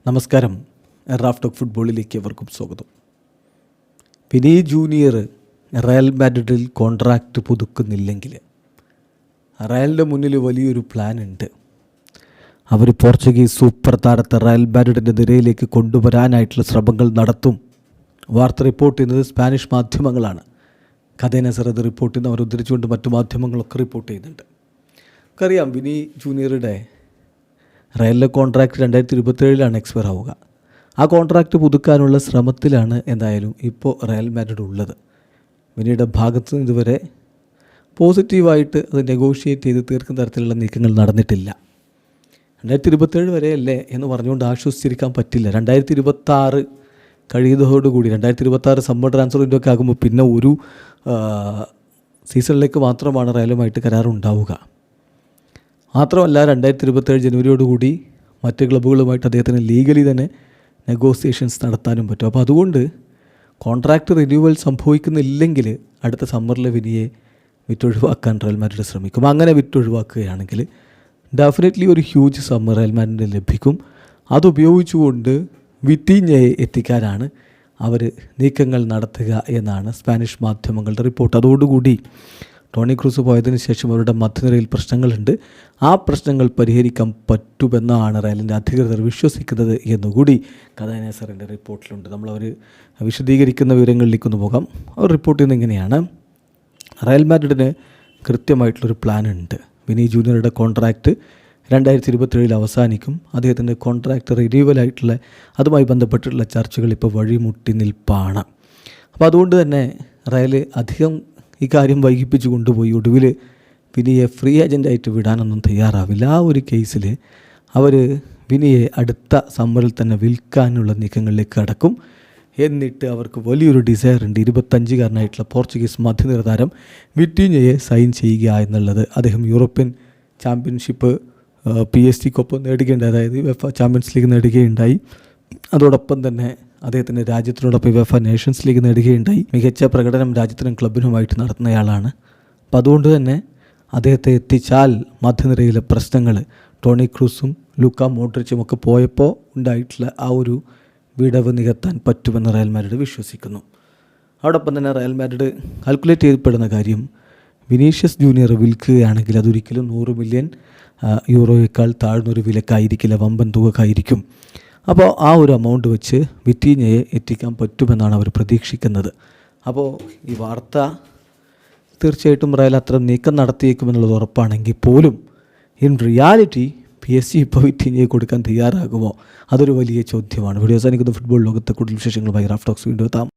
നമസ്കാരം. Raf talk ഫുട്ബോളിലേക്ക് അവർക്കും സ്വാഗതം. വിനി ജൂനിയർ റയൽ മാഡ്രിഡിൽ കോൺട്രാക്റ്റ് പുതുക്കുന്നില്ലെങ്കിൽ റയലിൻ്റെ മുന്നിൽ വലിയൊരു പ്ലാൻ ഉണ്ട്. അവർ പോർച്ചുഗീസ് സൂപ്പർ താരത്തെ റയൽ മാഡ്രിഡിൻ്റെ നിരയിലേക്ക് കൊണ്ടുവരാനായിട്ടുള്ള ശ്രമങ്ങൾ നടത്തും. വാർത്ത റിപ്പോർട്ട് ചെയ്യുന്നത് സ്പാനിഷ് മാധ്യമങ്ങളാണ്. കഥേന സർ അത് റിപ്പോർട്ട് ചെയ്യുന്ന അവർ ഉദ്ധരിച്ചുകൊണ്ട് മറ്റു മാധ്യമങ്ങളൊക്കെ റിപ്പോർട്ട് ചെയ്യുന്നുണ്ട്. നമുക്കറിയാം, വിനി ജൂനിയറുടെ റയലിലെ കോൺട്രാക്റ്റ് 2027 എക്സ്പയർ ആവുക. ആ കോൺട്രാക്റ്റ് പുതുക്കാനുള്ള ശ്രമത്തിലാണ് എന്തായാലും ഇപ്പോൾ റയൽ മാഡ്രിഡ് ഉള്ളത്. വിനിയുടെ ഭാഗത്ത് നിന്ന് ഇതുവരെ പോസിറ്റീവായിട്ട് അത് നെഗോഷിയേറ്റ് ചെയ്ത് തീർക്കുന്ന തരത്തിലുള്ള നീക്കങ്ങൾ നടന്നിട്ടില്ല. 2027 വരെയല്ലേ എന്ന് പറഞ്ഞുകൊണ്ട് ആശ്വസിച്ചിരിക്കാൻ പറ്റില്ല. 2026 കഴിയുന്നതോടുകൂടി 2026 സമ്മർ ട്രാൻസ്ഫർ വിൻഡോ ഒക്കെ ആകുമ്പോൾ പിന്നെ ഒരു സീസണിലേക്ക് മാത്രമാണ് റയലുമായിട്ട് കരാറുണ്ടാവുക. മാത്രമല്ല 2027 ജനുവരിയോടുകൂടി മറ്റ് ക്ലബ്ബുകളുമായിട്ട് അദ്ദേഹത്തിന് ലീഗലി തന്നെ നെഗോസിയേഷൻസ് നടത്താനും പറ്റും. അപ്പോൾ അതുകൊണ്ട് കോൺട്രാക്റ്റ് റിന്യൂവൽ സംഭവിക്കുന്നില്ലെങ്കിൽ അടുത്ത സമ്മറിലെ വിനിയെ വിറ്റൊഴിവാക്കാൻ റയൽ മാഡ്രിഡ് ശ്രമിക്കും. അങ്ങനെ വിറ്റൊഴിവാക്കുകയാണെങ്കിൽ ഡെഫിനറ്റ്ലി ഒരു ഹ്യൂജ് സമ്മർ റയൽ മാഡ്രിഡിന് ലഭിക്കും. അതുപയോഗിച്ചുകൊണ്ട് വിറ്റീഞ്ഞയെ എത്തിക്കാനാണ് അവർ നീക്കങ്ങൾ നടത്തുക എന്നാണ് സ്പാനിഷ് മാധ്യമങ്ങളുടെ റിപ്പോർട്ട്. അതോടുകൂടി ടോണി ക്രൂസ് പോയതിന് ശേഷം അവരുടെ മധ്യനിരയിൽ പ്രശ്നങ്ങളുണ്ട്. ആ പ്രശ്നങ്ങൾ പരിഹരിക്കാൻ പറ്റുമെന്നാണ് റയലിൻ്റെ അധികൃതർ വിശ്വസിക്കുന്നത് എന്നുകൂടി കഥേന സറിൻ്റെ റിപ്പോർട്ടിലുണ്ട്. നമ്മളവർ വിശദീകരിക്കുന്ന വിവരങ്ങളിലേക്കൊന്ന് പോകാം. അവർ റിപ്പോർട്ട് ചെയ്യുന്നത് ഇങ്ങനെയാണ്: റയൽ മാഡ്രിഡിന് കൃത്യമായിട്ടുള്ളൊരു പ്ലാൻ ഉണ്ട്. വിനി ജൂനിയറുടെ കോൺട്രാക്റ്റ് 2027 അവസാനിക്കും. അദ്ദേഹത്തിൻ്റെ കോൺട്രാക്റ്റ് റിന്യൂവലായിട്ടുള്ള അതുമായി ബന്ധപ്പെട്ടിട്ടുള്ള ചർച്ചകൾ ഇപ്പോൾ വഴിമുട്ടി നിൽപ്പാണ്. അപ്പോൾ അതുകൊണ്ട് തന്നെ റയൽ അധികം ഈ കാര്യം വൈകിപ്പിച്ചു കൊണ്ടുപോയി ഒടുവിൽ വിനിയെ ഫ്രീ ഏജൻ്റായിട്ട് വിടാനൊന്നും തയ്യാറാവില്ല. ആ ഒരു കേസിൽ അവർ വിനിയെ അടുത്ത സമ്മറിൽ തന്നെ വിൽക്കാനുള്ള നീക്കങ്ങളിലേക്ക് കടക്കും. എന്നിട്ട് അവർക്ക് വലിയൊരു ഡിസയർ ഉണ്ട്. 25-കാരനായിട്ടുള്ള പോർച്ചുഗീസ് മധ്യനിര താരം വിറ്റീഞ്ഞയെ സൈൻ ചെയ്യുക എന്നുള്ളത്. അദ്ദേഹം യൂറോപ്യൻ ചാമ്പ്യൻഷിപ്പ് PSG-ക്കൊപ്പം നേടുകയുണ്ടായി, അതായത് UEFA ചാമ്പ്യൻസ് ലീഗ് നേടുകയുണ്ടായി. അതോടൊപ്പം തന്നെ അദ്ദേഹത്തിൻ്റെ രാജ്യത്തിനോടൊപ്പം UEFA നേഷൻസ് ലീഗ് നേടുകയുണ്ടായി. മികച്ച പ്രകടനം രാജ്യത്തിനും ക്ലബിനുമായിട്ട് നടത്തുന്നയാളാണ്. അപ്പോൾ അതുകൊണ്ട് തന്നെ അദ്ദേഹത്തെ എത്തിച്ചാൽ മധ്യനിരയിലെ പ്രശ്നങ്ങൾ ടോണി ക്രൂസും ലൂക്ക മോഡ്രിച്ചും ഒക്കെ പോയപ്പോൾ ഉണ്ടായിട്ടുള്ള ആ ഒരു വിടവ് നികത്താൻ പറ്റുമെന്ന് റയൽ മാഡ്രിഡ് വിശ്വസിക്കുന്നു. അതോടൊപ്പം തന്നെ റയൽ മാഡ്രിഡ് കാൽക്കുലേറ്റ് ചെയ്യപ്പെടുന്ന കാര്യം, വിനീഷ്യസ് ജൂനിയർ വിൽക്കുകയാണെങ്കിൽ അതൊരിക്കലും 100 മില്യൺ യൂറോയേക്കാൾ താഴ്ന്നൊരു വിലക്കായിരിക്കില്ല, വമ്പൻ തുകക്കായിരിക്കും. അപ്പോൾ ആ ഒരു എമൗണ്ട് വെച്ച് വിറ്റീഞ്ഞയെ എത്തിക്കാൻ പറ്റുമെന്നാണ് അവർ പ്രതീക്ഷിക്കുന്നത്. അപ്പോൾ ഈ വാർത്ത തീർച്ചയായിട്ടും റയൽ അത്ര നീക്കം നടത്തിയേക്കുമെന്നുള്ളത് ഉറപ്പാണെങ്കിൽ പോലും ഇൻ റിയാലിറ്റി PSG ഇപ്പോൾ വിറ്റീഞ്ഞയെ കൊടുക്കാൻ തയ്യാറാകുമോ? അതൊരു വലിയ ചോദ്യമാണ്. വീഡിയോ അവസാനിക്കുന്ന ഫുട്ബോൾ ലോകത്തെ കൂടുതൽ വിശേഷങ്ങളുമായി റാഫ് ടോക്സ് വീണ്ടും എത്താം.